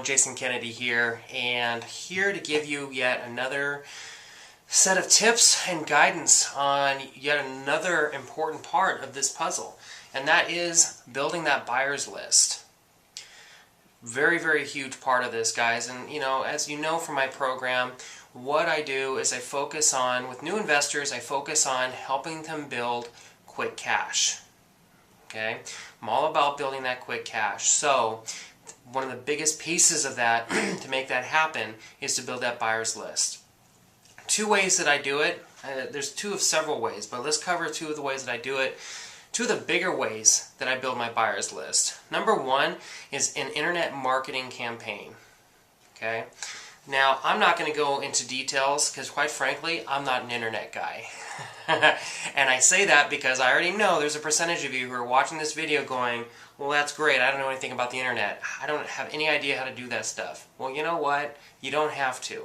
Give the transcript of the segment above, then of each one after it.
everyone, Jason Kennedy here, and here to give you yet another set of tips and guidance on yet another important part of this puzzle, and that is building that buyer's list. Very, very huge part of this, guys, and as you know from my program, what I do is I focus on, with new investors, I focus on helping them build quick cash. Okay? I'm all about building that quick cash. So one of the biggest pieces of that to make that happen is to build that buyer's list. Two ways that I do it. There's two of several ways, but let's cover two of the ways that I do it. Two of the bigger ways that I build my buyer's list. Number one is an internet marketing campaign. Okay? Now, I'm not going to go into details because, quite frankly, I'm not an internet guy. And I say that because I already know there's a percentage of you who are watching this video going, well, that's great, I don't know anything about the internet. I don't have any idea how to do that stuff. Well, you know what? You don't have to.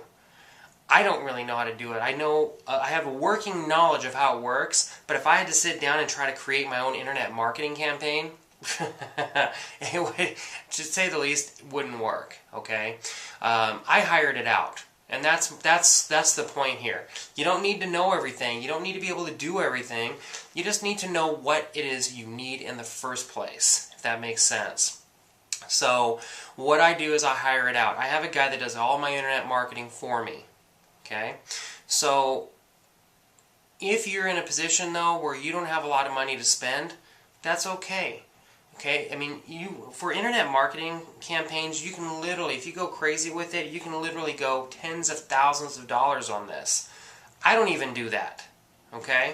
I don't really know how to do it. I know I have a working knowledge of how it works, but if I had to sit down and try to create my own internet marketing campaign, it would, to say the least, wouldn't work. Okay, I hired it out, and that's the point here. You don't need to know everything. You don't need to be able to do everything. You just need to know what it is you need in the first place, if that makes sense. So what I do is I hire it out. I have a guy that does all my internet marketing for me. Okay, so if you're in a position though where you don't have a lot of money to spend, that's okay. Okay, I mean, for internet marketing campaigns, you can literally, if you go crazy with it, you can literally go tens of thousands of dollars on this. I don't even do that. Okay,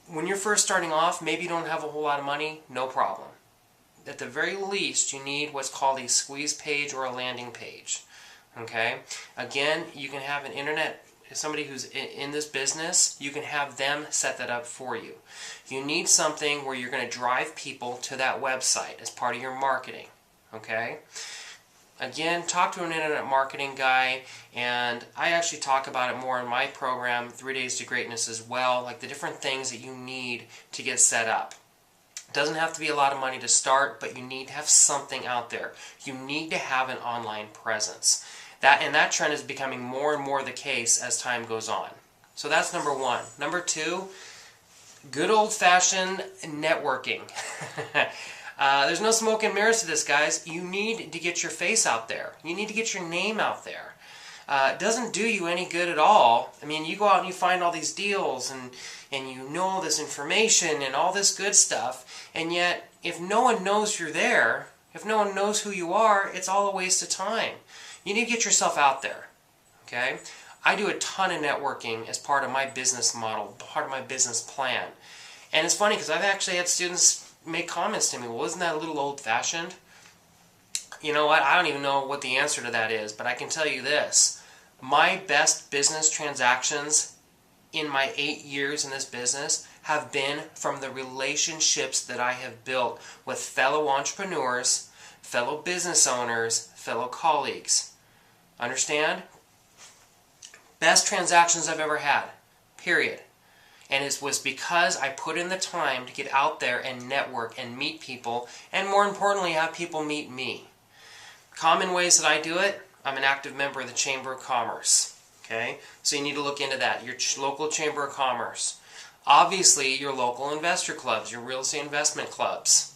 when you're first starting off, maybe you don't have a whole lot of money, no problem. At the very least, you need what's called a squeeze page or a landing page. Okay, again, you can have an internet, somebody who's in this business, you can have them set that up for you. You need something where you're going to drive people to that website as part of your marketing. Okay, again, talk to an internet marketing guy, and I actually talk about it more in my program, 3 Days to Greatness, as well, like the different things that you need to get set up. It doesn't have to be a lot of money to start, but you need to have something out there. You need to have an online presence. That trend is becoming more and more the case as time goes on. So that's number one. Number two, good old-fashioned networking. There's no smoke and mirrors to this, guys. You need to get your face out there. You need to get your name out there. It doesn't do you any good at all. I mean, you go out and you find all these deals and you know all this information and all this good stuff, and yet if no one knows you're there, if no one knows who you are, it's all a waste of time. You need to get yourself out there. Okay? I do a ton of networking as part of my business model, part of my business plan. And it's funny because I've actually had students make comments to me, well, isn't that a little old-fashioned? You know what? I don't even know what the answer to that is, but I can tell you this. My best business transactions in my 8 years in this business have been from the relationships that I have built with fellow entrepreneurs, fellow business owners, fellow colleagues. Understand? Best transactions I've ever had. Period. And it was because I put in the time to get out there and network and meet people, and more importantly, have people meet me. Common ways that I do it, I'm an active member of the Chamber of Commerce. Okay? So you need to look into that. Your local Chamber of Commerce. Obviously, your local investor clubs, your real estate investment clubs.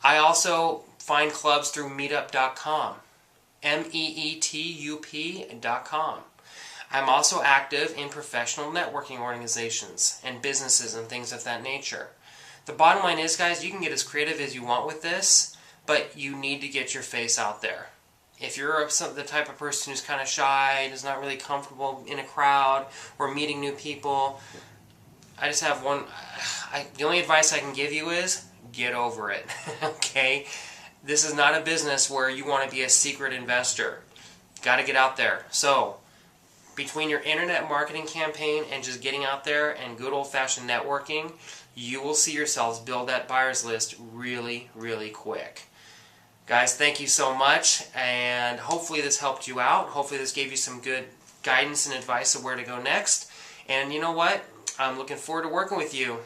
I also find clubs through meetup.com. meetup.com. I'm also active in professional networking organizations and businesses and things of that nature. The bottom line is, guys, you can get as creative as you want with this, but you need to get your face out there. If you're the type of person who's kind of shy and is not really comfortable in a crowd or meeting new people, I just have one. The only advice I can give you is get over it. Okay? This is not a business where you want to be a secret investor. Got to get out there. So, between your internet marketing campaign and just getting out there and good old-fashioned networking, you will see yourselves build that buyer's list really, really quick. Guys, thank you so much, and hopefully this helped you out. Hopefully this gave you some good guidance and advice of where to go next. And you know what? I'm looking forward to working with you.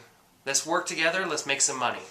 Let's work together. Let's make some money.